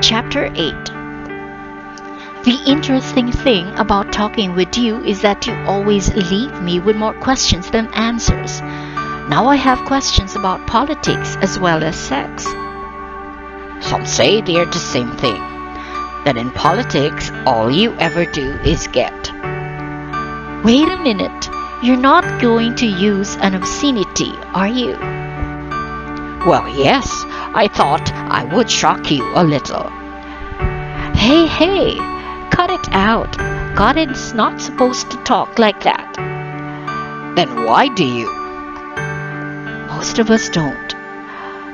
Chapter 8. The interesting thing about talking with you is that you always leave me with more questions than answers. Now I have questions about politics as well as sex. Some say they're the same thing. That in politics, all you ever do is get. Wait a minute. You're not going to use an obscenity, are you? Well, yes, I thought I would shock you a little. Hey, cut it out. God is not supposed to talk like that. Then why do you? Most of us don't.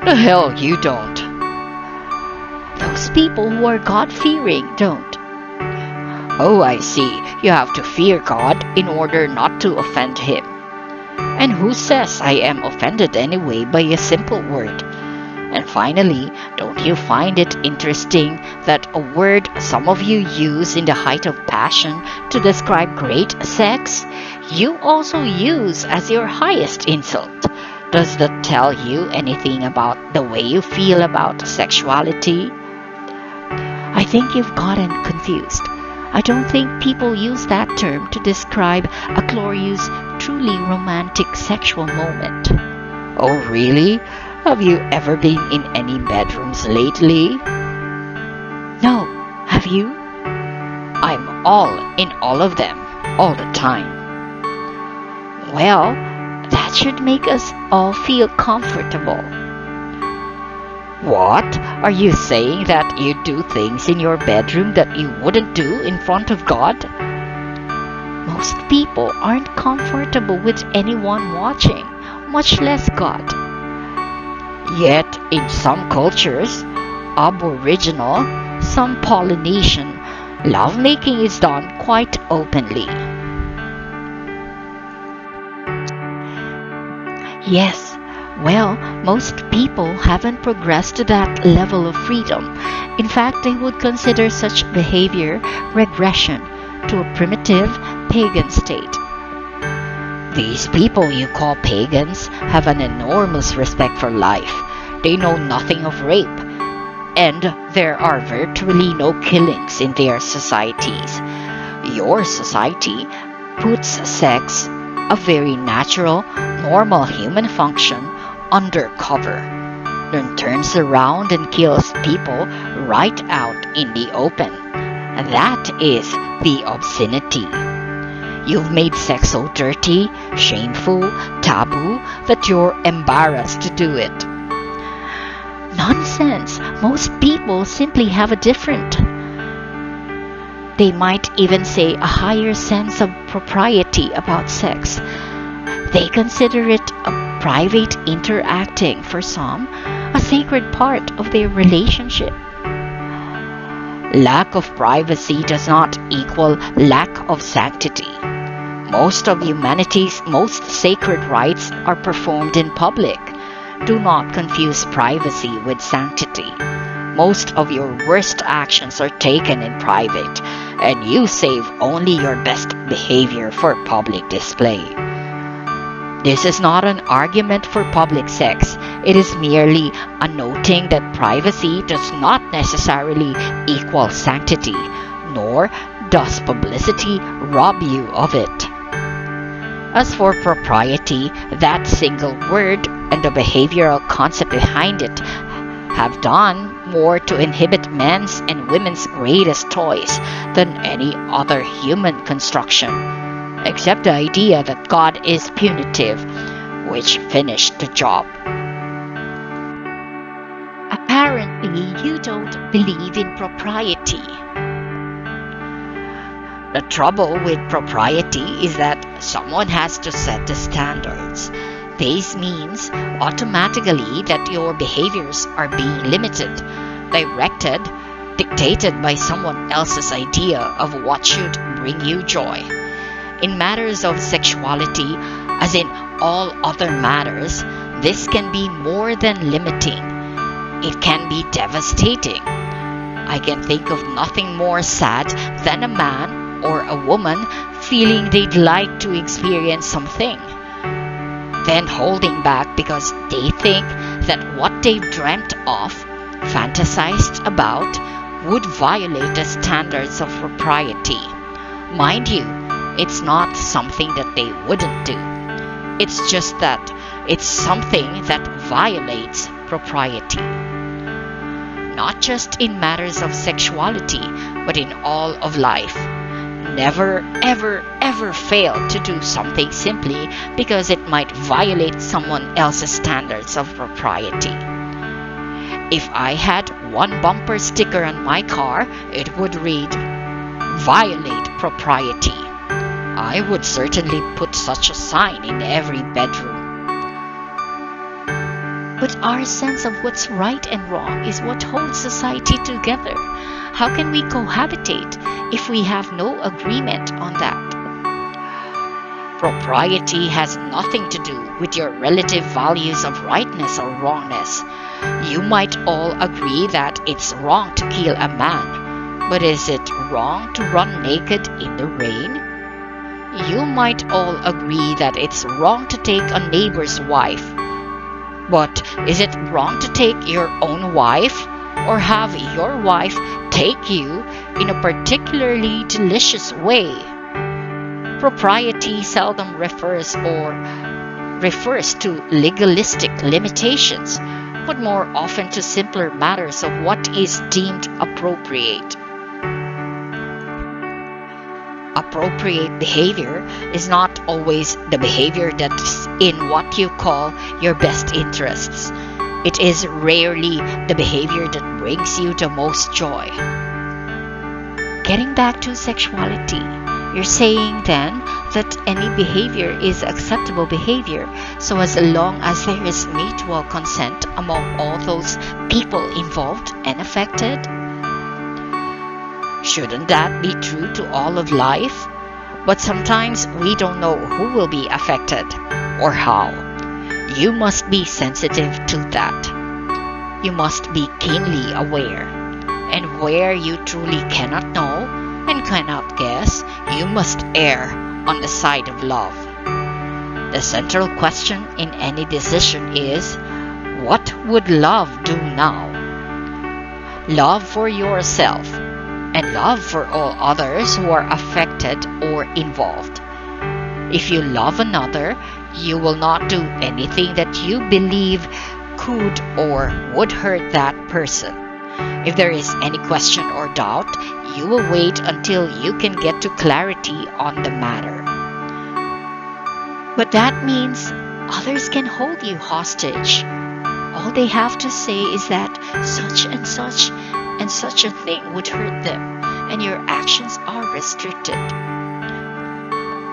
The hell you don't. Those people who are God-fearing don't. Oh, I see. You have to fear God in order not to offend Him. And who says I am offended anyway by a simple word? And finally, don't you find it interesting that a word some of you use in the height of passion to describe great sex, you also use as your highest insult? Does that tell you anything about the way you feel about sexuality? I think you've gotten confused. I don't think people use that term to describe a glorious, truly romantic sexual moment. Oh, really? Have you ever been in any bedrooms lately? No, have you? I'm all in all of them, all the time. Well, that should make us all feel comfortable. What? Are you saying that you do things in your bedroom that you wouldn't do in front of God? Most people aren't comfortable with anyone watching, much less God. Yet, in some cultures, Aboriginal, some Polynesian, lovemaking is done quite openly. Yes, well, most people haven't progressed to that level of freedom. In fact, they would consider such behavior regression to a primitive pagan state. These people you call pagans have an enormous respect for life. They know nothing of rape, and there are virtually no killings in their societies. Your society puts sex, a very natural, normal human function, under cover, then turns around and kills people right out in the open. That is the obscenity. You've made sex so dirty, shameful, taboo that you're embarrassed to do it. Nonsense! Most people simply have a different, they might even say a higher sense of propriety about sex. They consider it a private interacting for some, a sacred part of their relationship. Lack of privacy does not equal lack of sanctity. Most of humanity's most sacred rites are performed in public. Do not confuse privacy with sanctity. Most of your worst actions are taken in private, and you save only your best behavior for public display. This is not an argument for public sex. It is merely a noting that privacy does not necessarily equal sanctity, nor does publicity rob you of it. As for propriety, that single word and the behavioral concept behind it have done more to inhibit men's and women's greatest toys than any other human construction, except the idea that God is punitive, which finished the job. Apparently, you don't believe in propriety. The trouble with propriety is that someone has to set the standards. This means automatically that your behaviors are being limited, directed, dictated by someone else's idea of what should bring you joy. In matters of sexuality, as in all other matters, this can be more than limiting. It can be devastating. I can think of nothing more sad than a man or a woman feeling they'd like to experience something, then holding back because they think that what they've dreamt of fantasized about would violate the standards of propriety. Mind you, it's not something that they wouldn't do. It's just that it's something that violates propriety. Not just in matters of sexuality, but in all of life. Never, ever, ever fail to do something simply because it might violate someone else's standards of propriety. If I had one bumper sticker on my car, it would read, "Violate propriety." I would certainly put such a sign in every bedroom. But our sense of what's right and wrong is what holds society together. How can we cohabitate if we have no agreement on that? Propriety has nothing to do with your relative values of rightness or wrongness. You might all agree that it's wrong to kill a man, but is it wrong to run naked in the rain? You might all agree that it's wrong to take a neighbor's wife, but is it wrong to take your own wife, or have your wife take you in a particularly delicious way? Propriety seldom refers to legalistic limitations, but more often to simpler matters of what is deemed appropriate. Appropriate behavior is not always the behavior that's in what you call your best interests. It is rarely the behavior that brings you the most joy. Getting back to sexuality, you're saying then that any behavior is acceptable behavior so as long as there is mutual consent among all those people involved and affected? Shouldn't that be true to all of life? But sometimes we don't know who will be affected or how. You must be sensitive to that. You must be keenly aware. And where you truly cannot know and cannot guess, you must err on the side of love. The central question in any decision is, what would love do now? Love for yourself, and love for all others who are affected or involved. If you love another, you will not do anything that you believe could or would hurt that person. If there is any question or doubt, you will wait until you can get to clarity on the matter. But that means others can hold you hostage. All they have to say is that such and such a thing would hurt them, and your actions are restricted.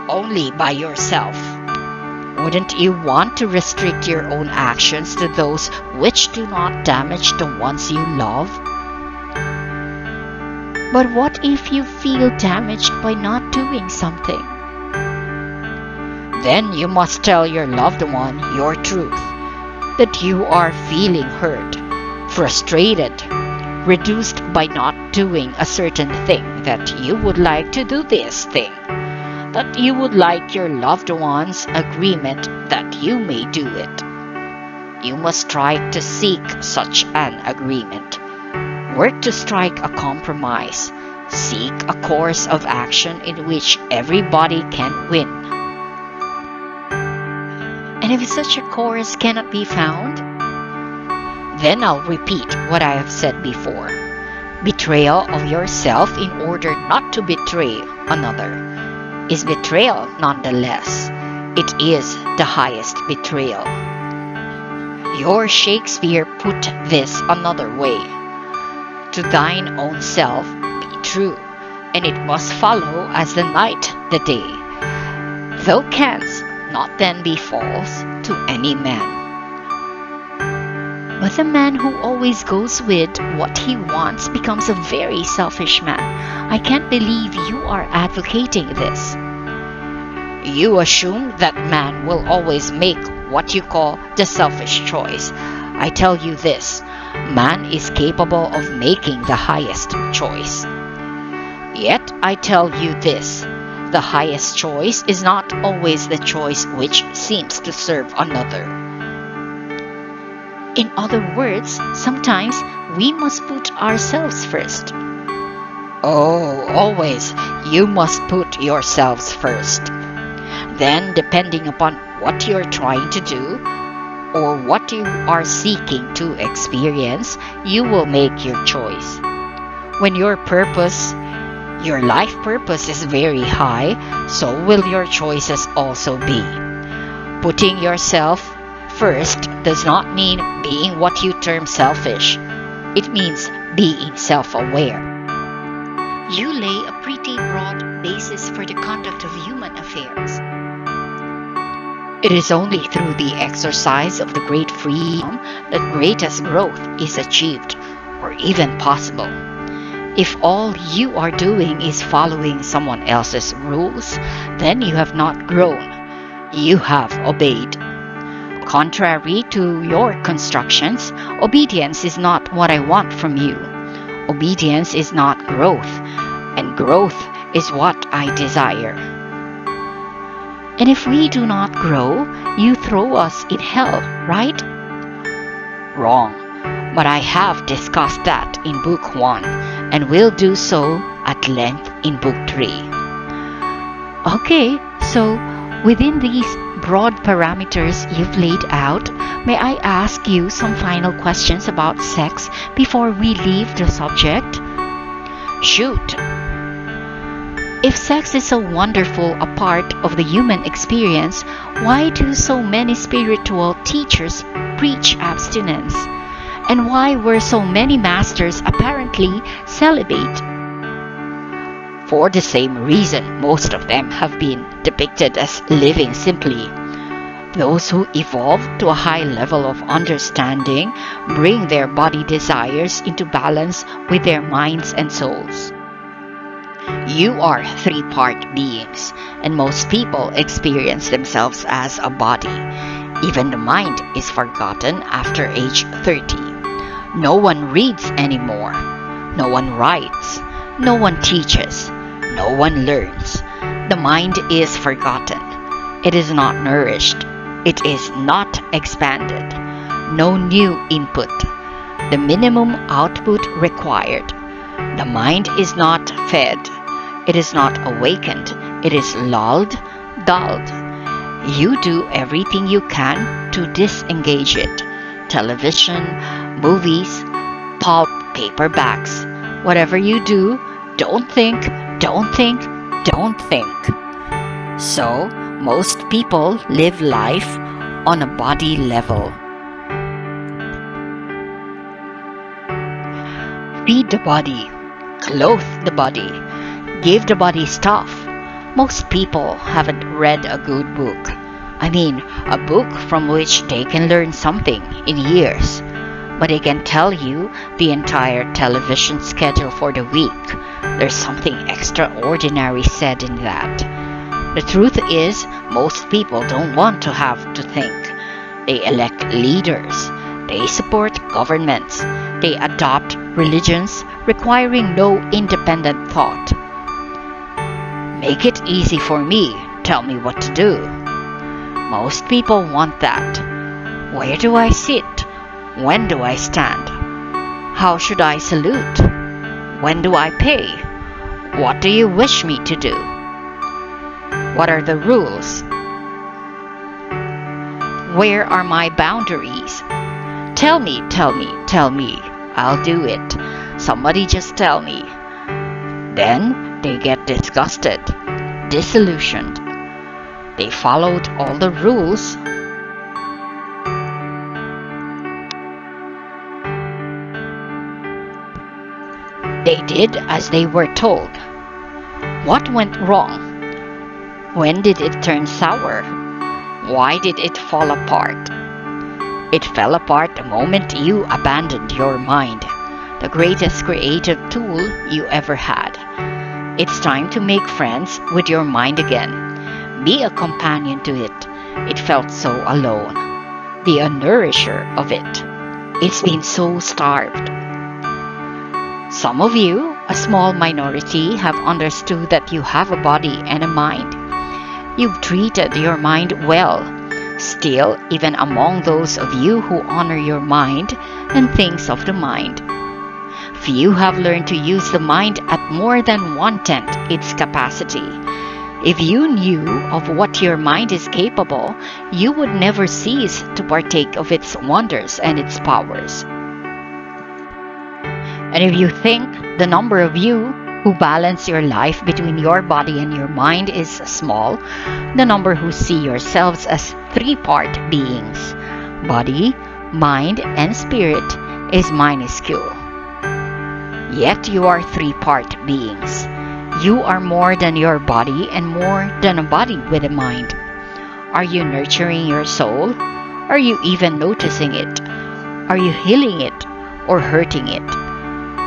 Only by yourself. Wouldn't you want to restrict your own actions to those which do not damage the ones you love? But what if you feel damaged by not doing something? Then you must tell your loved one your truth, that you are feeling hurt, frustrated, reduced by not doing a certain thing, that you would like to do this thing, that you would like your loved one's agreement that you may do it. You must try to seek such an agreement. Work to strike a compromise. Seek a course of action in which everybody can win. And if such a course cannot be found, then I'll repeat what I have said before. Betrayal of yourself in order not to betray another is betrayal nonetheless. It is the highest betrayal. Your Shakespeare put this another way. To thine own self be true, and it must follow as the night the day. Thou canst not then be false to any man. But the man who always goes with what he wants becomes a very selfish man. I can't believe you are advocating this. You assume that man will always make what you call the selfish choice. I tell you this, man is capable of making the highest choice. Yet I tell you this, the highest choice is not always the choice which seems to serve another. In other words, sometimes we must put ourselves first. Oh, always, you must put yourselves first. Then, depending upon what you're trying to do or what you are seeking to experience, you will make your choice. When your life purpose is very high, so will your choices also be. Putting yourself first does not mean being what you term selfish. It means being self-aware. You lay a pretty broad basis for the conduct of human affairs. It is only through the exercise of the great freedom that greatest growth is achieved, or even possible. If all you are doing is following someone else's rules, then you have not grown. You have obeyed. Contrary to your constructions, obedience is not what I want from you. Obedience is not growth, and growth is what I desire. And if we do not grow, you throw us in hell, right? Wrong. But I have discussed that in Book 1 and will do so at length in Book 3. Okay, so within these broad parameters you've laid out, may I ask you some final questions about sex before we leave the subject? Shoot. If sex is so wonderful a part of the human experience, why do so many spiritual teachers preach abstinence? And why were so many masters apparently celibate? For the same reason, most of them have been depicted as living simply. Those who evolve to a high level of understanding bring their body desires into balance with their minds and souls. You are three-part beings, and most people experience themselves as a body. Even the mind is forgotten after age 30. No one reads anymore. No one writes. No one teaches. No one learns. The mind is forgotten. It is not nourished. It is not expanded. No new input. The minimum output required. The mind is not fed. It is not awakened. It is lulled, dulled. You do everything you can to disengage it. Television, movies, pulp, paperbacks. Whatever you do, don't think, don't think, don't think. So, most people live life on a body level. Feed the body, clothe the body, give the body stuff. Most people haven't read a good book. I mean, a book from which they can learn something in years. But they can tell you the entire television schedule for the week. There's something extraordinary said in that. The truth is, most people don't want to have to think. They elect leaders. They support governments. They adopt religions requiring no independent thought. Make it easy for me. Tell me what to do. Most people want that. Where do I sit? When do I stand? How should I salute? When do I pay? What do you wish me to do? What are the rules? Where are my boundaries? Tell me, tell me, tell me. I'll do it. Somebody just tell me. Then they get disgusted, disillusioned. They followed all the rules. They did as they were told. What went wrong? When did it turn sour? Why did it fall apart? It fell apart the moment you abandoned your mind, the greatest creative tool you ever had. It's time to make friends with your mind again. Be a companion to it. It felt so alone. Be a nourisher of it. It's been so starved. Some of you, a small minority, have understood that you have a body and a mind. You've treated your mind well, Still, even among those of you who honor your mind and things of the mind, few have learned to use the mind at more than one-tenth its capacity. If you knew of what your mind is capable, you would never cease to partake of its wonders and its powers. And if you think the number of you who balance your life between your body and your mind is small, the number who see yourselves as three-part beings, body, mind, and spirit, is minuscule. Yet you are three-part beings. You are more than your body and more than a body with a mind. Are you nurturing your soul? Are you even noticing it? Are you healing it or hurting it?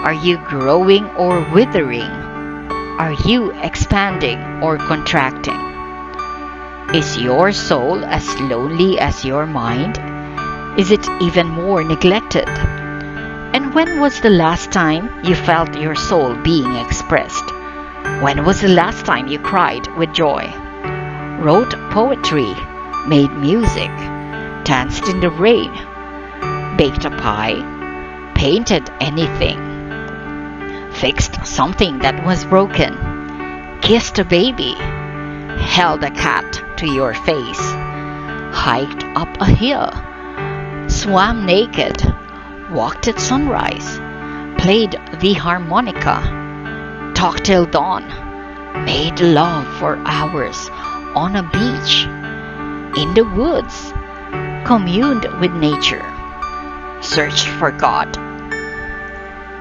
Are you growing or withering? Are you expanding or contracting? Is your soul as lonely as your mind? Is it even more neglected? And when was the last time you felt your soul being expressed? When was the last time you cried with joy, wrote poetry, made music, danced in the rain, baked a pie, painted anything, fixed something that was broken, kissed a baby, held a cat to your face, hiked up a hill, swam naked, walked at sunrise, played the harmonica, talked till dawn, made love for hours on a beach, in the woods, communed with nature, searched for God.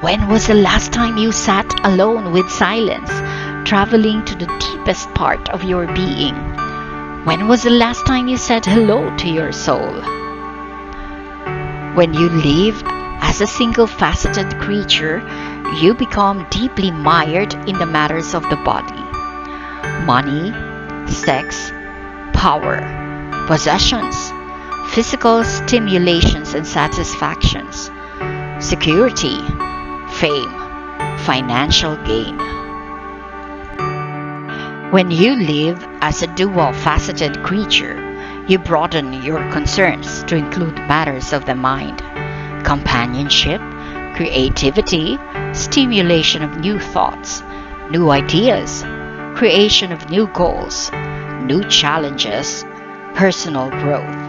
When was the last time you sat alone with silence, traveling to the deepest part of your being? When was the last time you said hello to your soul? When you live as a single-faceted creature, you become deeply mired in the matters of the body. Money, sex, power, possessions, physical stimulations and satisfactions, security, fame, financial gain. When you live as a dual-faceted creature, you broaden your concerns to include matters of the mind, companionship, creativity, stimulation of new thoughts, new ideas, creation of new goals, new challenges, personal growth.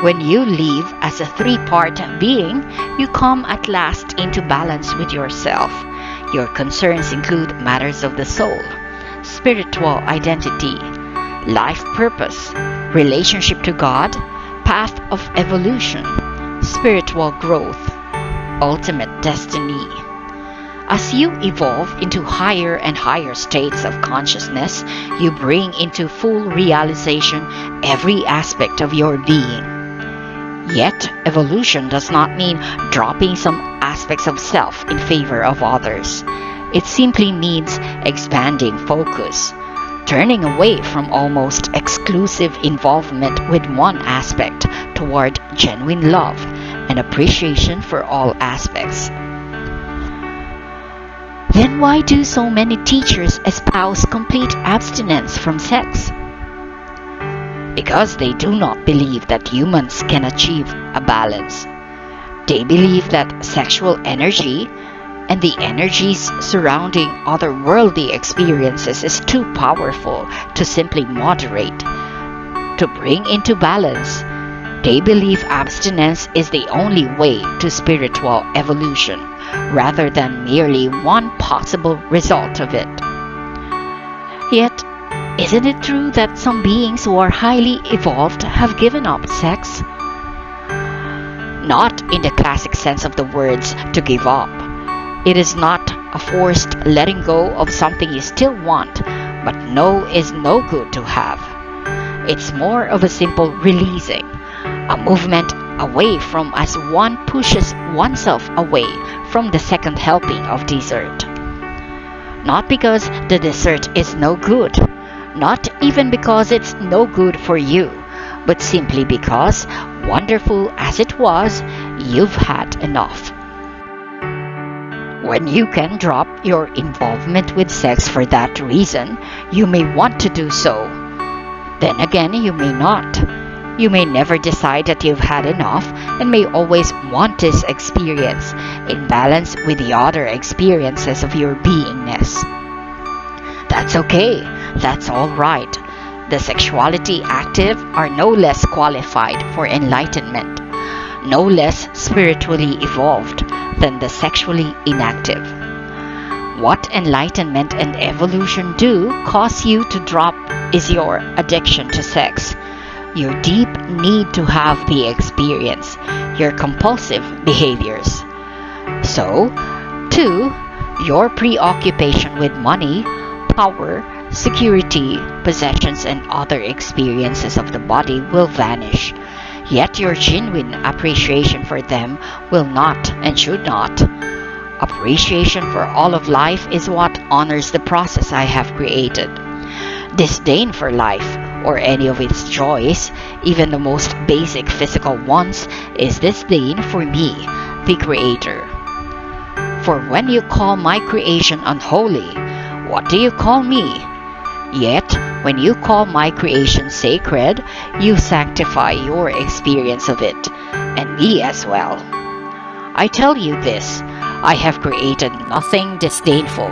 When you live as a three-part being, you come at last into balance with yourself. Your concerns include matters of the soul, spiritual identity, life purpose, relationship to God, path of evolution, spiritual growth, ultimate destiny. As you evolve into higher and higher states of consciousness, you bring into full realization every aspect of your being. Yet, evolution does not mean dropping some aspects of self in favor of others. It simply means expanding focus, turning away from almost exclusive involvement with one aspect toward genuine love and appreciation for all aspects. Then why do so many teachers espouse complete abstinence from sex? Because they do not believe that humans can achieve a balance. They believe that sexual energy and the energies surrounding otherworldly experiences is too powerful to simply moderate. To bring into balance, they believe abstinence is the only way to spiritual evolution, rather than merely one possible result of it. Yet, isn't it true that some beings who are highly evolved have given up sex? Not in the classic sense of the words to give up. It is not a forced letting go of something you still want, but know is no good to have. It's more of a simple releasing, a movement away from as one pushes oneself away from the second helping of dessert. Not because the dessert is no good, not even because it's no good for you, but simply because, wonderful as it was, you've had enough. When you can drop your involvement with sex for that reason, you may want to do so. Then again, you may not. You may never decide that you've had enough and may always want this experience in balance with the other experiences of your beingness. That's okay. That's all right. The sexuality active are no less qualified for enlightenment, no less spiritually evolved than the sexually inactive. What enlightenment and evolution do cause you to drop is your addiction to sex, your deep need to have the experience, your compulsive behaviors. So, 2, your preoccupation with money, power, security, possessions, and other experiences of the body will vanish. Yet your genuine appreciation for them will not and should not. Appreciation for all of life is what honors the process I have created. Disdain for life, or any of its joys, even the most basic physical ones, is disdain for me, the Creator. For when you call my creation unholy, what do you call me? Yet, when you call my creation sacred, you sanctify your experience of it, and me as well. I tell you this, I have created nothing disdainful.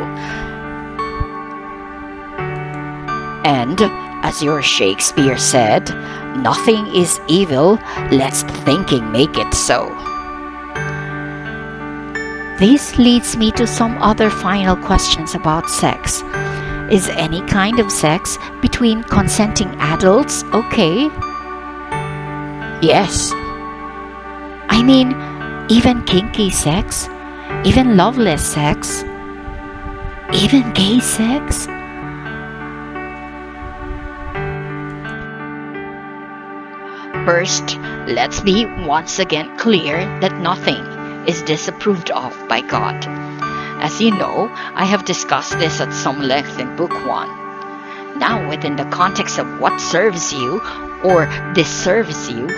And, as your Shakespeare said, nothing is evil, lest thinking make it so. This leads me to some other final questions about sex. Is any kind of sex between consenting adults okay? Yes. I mean, even kinky sex? Even loveless sex? Even gay sex? First, let's be once again clear that nothing is disapproved of by God. As you know, I have discussed this at some length in Book 1. Now, within the context of what serves you or disserves you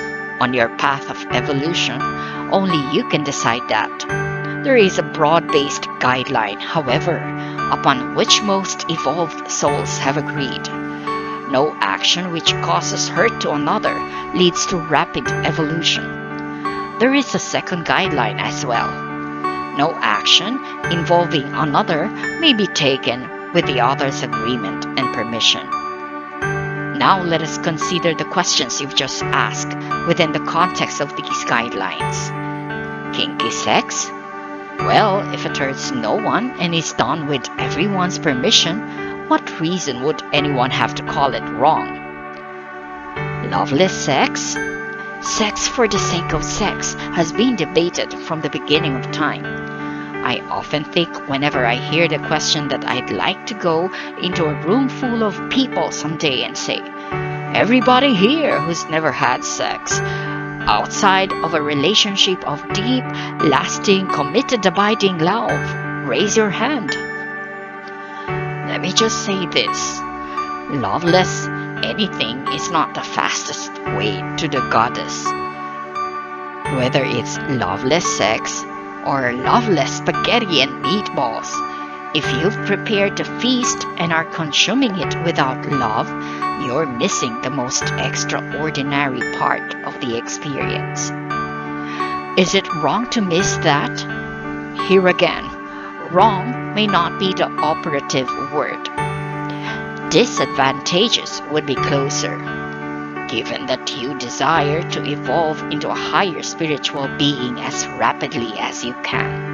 on your path of evolution, only you can decide that. There is a broad-based guideline, however, upon which most evolved souls have agreed. No action which causes hurt to another leads to rapid evolution. There is a second guideline as well. No action involving another may be taken with the other's agreement and permission. Now let us consider the questions you've just asked within the context of these guidelines. Kinky sex? Well, if it hurts no one and is done with everyone's permission, what reason would anyone have to call it wrong? Loveless sex? Sex for the sake of sex has been debated from the beginning of time. I often think whenever I hear the question that I'd like to go into a room full of people someday and say, everybody here who's never had sex, outside of a relationship of deep, lasting, committed, abiding love, raise your hand. Let me just say this. Loveless anything is not the fastest way to the goddess. Whether it's loveless sex or loveless spaghetti and meatballs, if you've prepared the feast and are consuming it without love, you're missing the most extraordinary part of the experience. Is it wrong to miss that? Here again, wrong may not be the operative word. Disadvantageous would be closer, given that you desire to evolve into a higher spiritual being as rapidly as you can.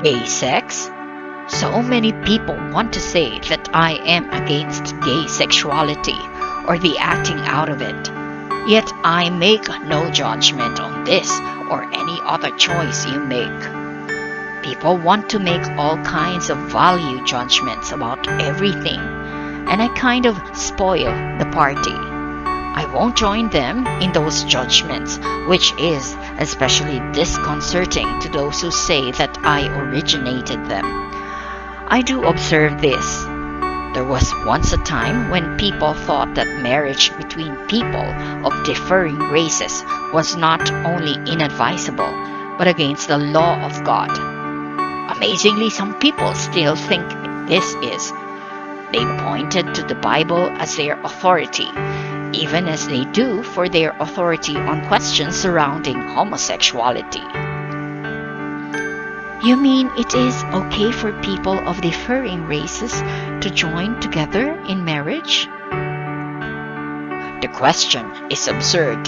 Gay sex? So many people want to say that I am against gay sexuality or the acting out of it. Yet I make no judgment on this or any other choice you make. People want to make all kinds of value judgments about everything, and I kind of spoil the party. I won't join them in those judgments, which is especially disconcerting to those who say that I originated them. I do observe this. There was once a time when people thought that marriage between people of differing races was not only inadvisable, but against the law of God. Amazingly, some people still think this is. They pointed to the Bible as their authority, even as they do for their authority on questions surrounding homosexuality. You mean it is okay for people of differing races to join together in marriage? The question is absurd,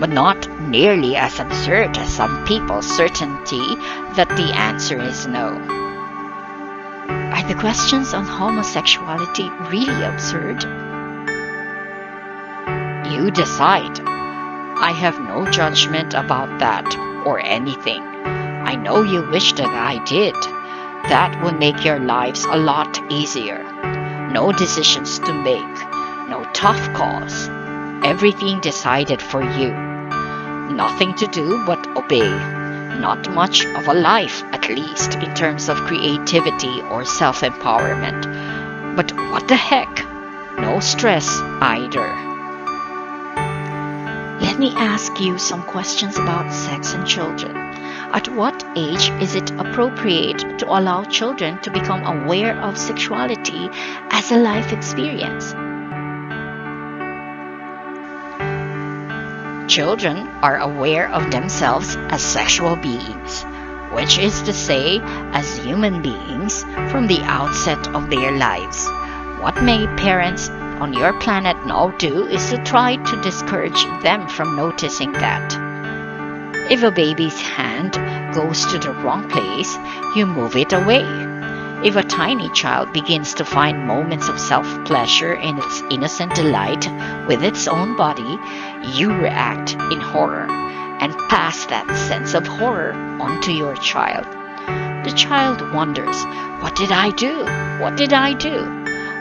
but not nearly as absurd as some people's certainty that the answer is no. Are the questions on homosexuality really absurd? You decide. I have no judgment about that or anything. I know you wish that I did. That would make your lives a lot easier. No decisions to make, no tough calls. Everything decided for you. Nothing to do but obey. Not much of a life, at least in terms of creativity or self-empowerment. But what the heck? No stress either. Let me ask you some questions about sex and children. At what age is it appropriate to allow children to become aware of sexuality as a life experience? Children are aware of themselves as sexual beings, which is to say, as human beings from the outset of their lives. What many parents on your planet now do is to try to discourage them from noticing that. If a baby's hand goes to the wrong place, you move it away. If a tiny child begins to find moments of self-pleasure in its innocent delight with its own body, you react in horror and pass that sense of horror onto your child. The child wonders, what did I do? What did I do?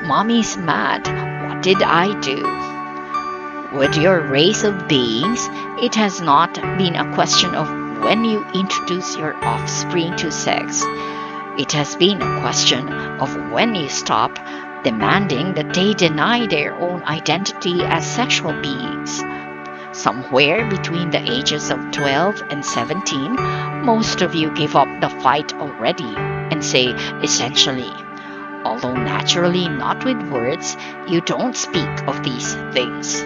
Mommy's mad. What did I do? With your race of beings, it has not been a question of when you introduce your offspring to sex. It has been a question of when you stop demanding that they deny their own identity as sexual beings. Somewhere between the ages of 12 and 17, most of you give up the fight already and say, essentially, although naturally not with words, you don't speak of these things.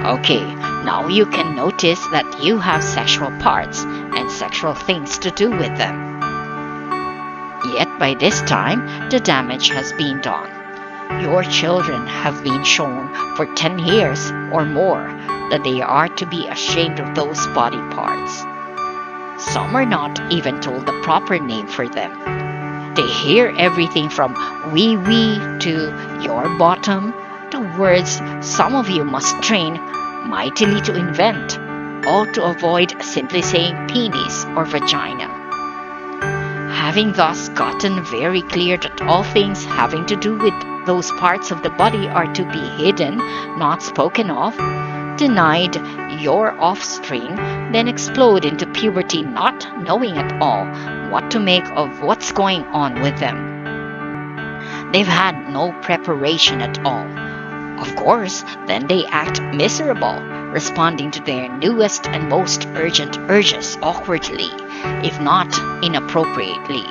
Okay, now you can notice that you have sexual parts and sexual things to do with them. Yet by this time, the damage has been done. Your children have been shown for 10 years or more that they are to be ashamed of those body parts. Some are not even told the proper name for them. They hear everything from wee wee to your bottom to words some of you must train mightily to invent, all to avoid simply saying penis or vagina. Having thus gotten very clear that all things having to do with those parts of the body are to be hidden, not spoken of, denied, your offspring then explode into puberty not knowing at all what to make of what's going on with them. They've had no preparation at all. Of course, then they act miserable, responding to their newest and most urgent urges awkwardly, if not inappropriately.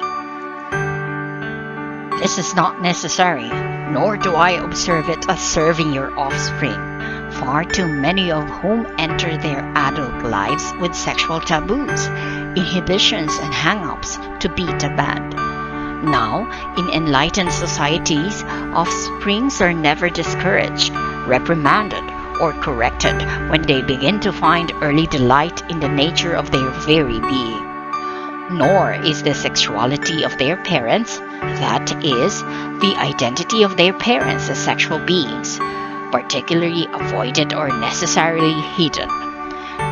This is not necessary, nor do I observe it as serving your offspring, far too many of whom enter their adult lives with sexual taboos, inhibitions, and hang-ups to beat a band. Now, in enlightened societies, offsprings are never discouraged, reprimanded, or corrected when they begin to find early delight in the nature of their very being. Nor is the sexuality of their parents, that is, the identity of their parents as sexual beings, particularly avoided or necessarily hidden.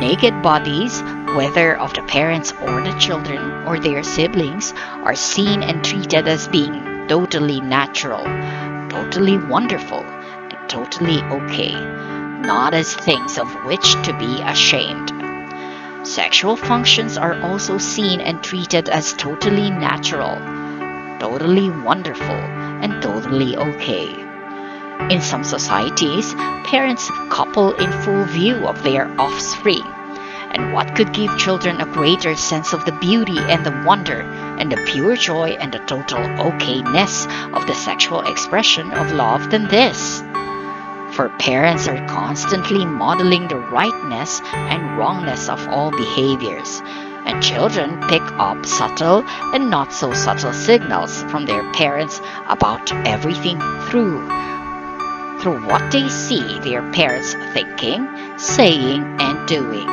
Naked bodies, whether of the parents or the children or their siblings, are seen and treated as being totally natural, totally wonderful, and totally okay, not as things of which to be ashamed. Sexual functions are also seen and treated as totally natural, totally wonderful, and totally okay. In some societies, parents couple in full view of their offspring, And what could give children a greater sense of the beauty and the wonder and the pure joy and the total okayness of the sexual expression of love than this? For parents are constantly modeling the rightness and wrongness of all behaviors, and children pick up subtle and not so subtle signals from their parents about everything through what they see their parents thinking, saying, and doing.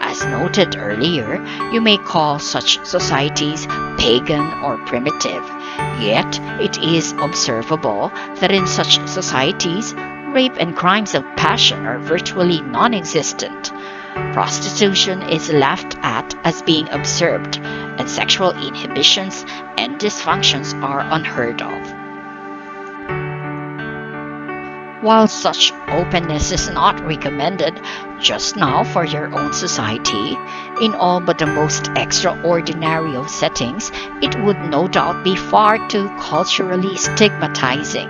As noted earlier, you may call such societies pagan or primitive, yet it is observable that in such societies, rape and crimes of passion are virtually non-existent. Prostitution is laughed at as being observed, and sexual inhibitions and dysfunctions are unheard of. While such openness is not recommended just now for your own society, in all but the most extraordinary of settings, it would no doubt be far too culturally stigmatizing.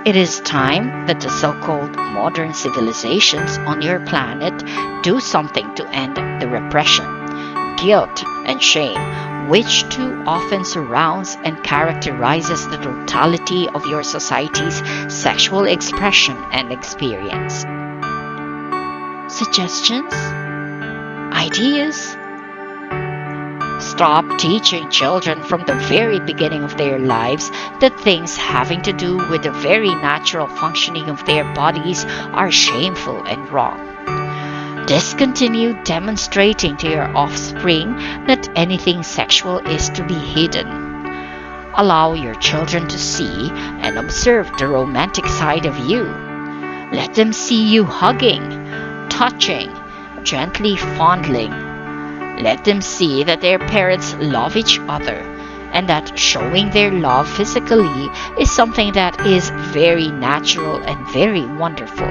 It is time that the so-called modern civilizations on your planet do something to end the repression, guilt, and shame which too often surrounds and characterizes the totality of your society's sexual expression and experience. Suggestions? Ideas? Stop teaching children from the very beginning of their lives that things having to do with the very natural functioning of their bodies are shameful and wrong. Discontinue demonstrating to your offspring that anything sexual is to be hidden. Allow your children to see and observe the romantic side of you. Let them see you hugging, touching, gently fondling. Let them see that their parents love each other and that showing their love physically is something that is very natural and very wonderful.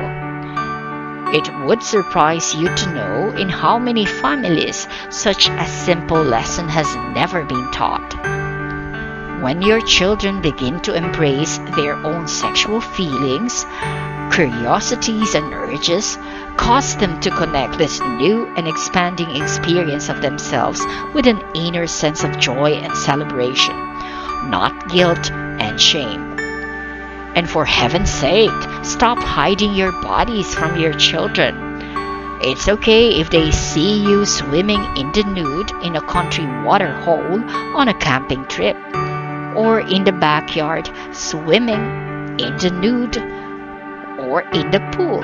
It would surprise you to know in how many families such a simple lesson has never been taught. When your children begin to embrace their own sexual feelings, curiosities, and urges, cause them to connect this new and expanding experience of themselves with an inner sense of joy and celebration, not guilt and shame. And for heaven's sake, stop hiding your bodies from your children. It's okay if they see you swimming in the nude in a country water hole on a camping trip, or in the backyard swimming in the nude, or in the pool.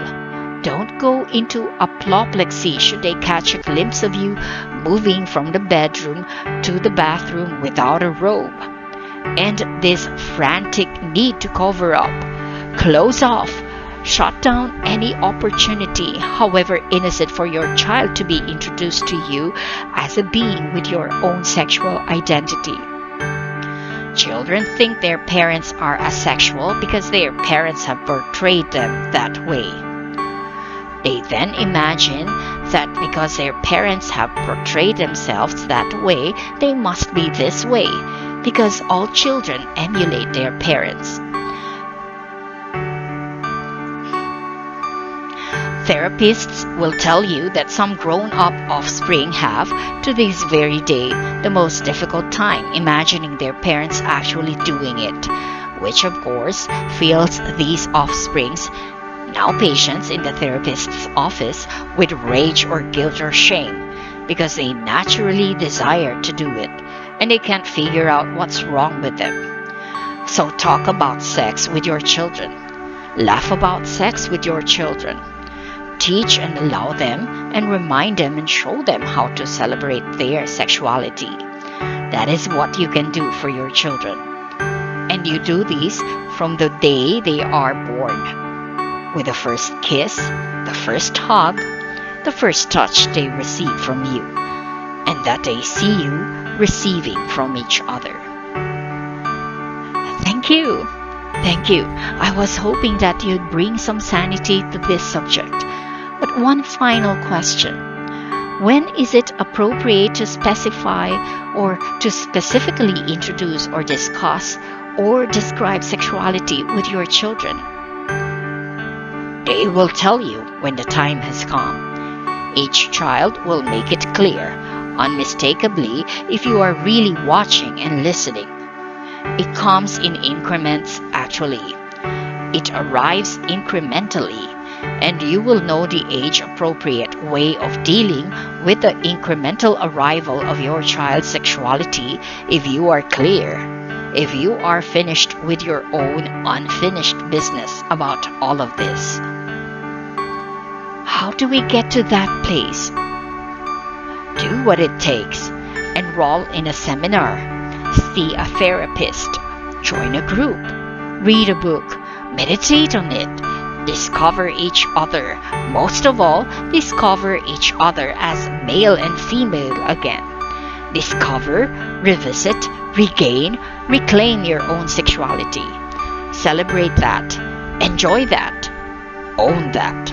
Don't go into apoplexy should they catch a glimpse of you moving from the bedroom to the bathroom without a robe. And this frantic need to cover up, close off, shut down any opportunity, however innocent, for your child to be introduced to you as a being with your own sexual identity. Children think their parents are asexual because their parents have portrayed them that way. They then imagine that because their parents have portrayed themselves that way, they must be this way, because all children emulate their parents. Therapists will tell you that some grown-up offspring have, to this very day, the most difficult time imagining their parents actually doing it, which of course fills these offsprings, now patients in the therapist's office, with rage or guilt or shame, because they naturally desire to do it, and they can't figure out what's wrong with them. So talk about sex with your children. Laugh about sex with your children. Teach and allow them and remind them and show them how to celebrate their sexuality. That is what you can do for your children. And you do this from the day they are born, with the first kiss, the first hug, the first touch they receive from you, and that they see you receiving from each other. Thank you. Thank you. I was hoping that you'd bring some sanity to this subject. But one final question. When is it appropriate to specify or to specifically introduce or discuss or describe sexuality with your children? They will tell you when the time has come. Each child will make it clear, unmistakably, if you are really watching and listening. It comes in increments, actually. It arrives incrementally, and you will know the age appropriate way of dealing with the incremental arrival of your child's sexuality if you are clear, if you are finished with your own unfinished business about all of this. How do we get to that place? Do what it takes. Enroll in a seminar, see a therapist, join a group, read a book, meditate on it, discover each other. Most of all, discover each other as male and female again. Discover, revisit, regain, reclaim your own sexuality. Celebrate that. Enjoy that. Own that.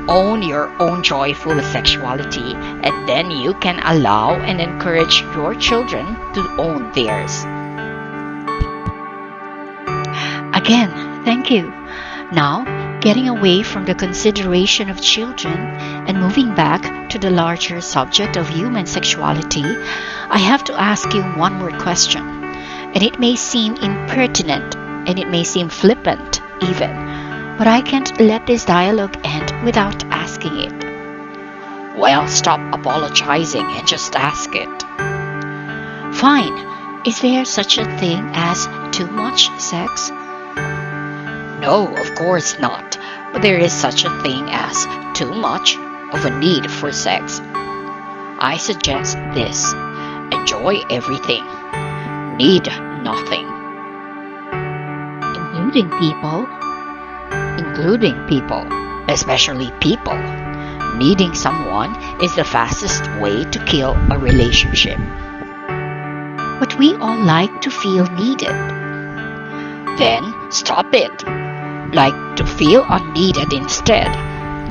Own your own joyful sexuality, and then you can allow and encourage your children to own theirs. Again, thank you. Now, getting away from the consideration of children and moving back to the larger subject of human sexuality, I have to ask you one more question. And it may seem impertinent and it may seem flippant even, but I can't let this dialogue end without asking it. Well, stop apologizing and just ask it. Fine. Is there such a thing as too much sex? No, of course not. But there is such a thing as too much of a need for sex. I suggest this. Enjoy everything. Need nothing. Including people, especially people. Needing someone is the fastest way to kill a relationship. But we all like to feel needed. Then stop it. Like to feel unneeded instead.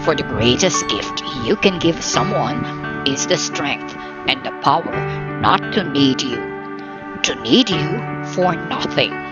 For the greatest gift you can give someone is the strength and the power not to need you. To need you for nothing.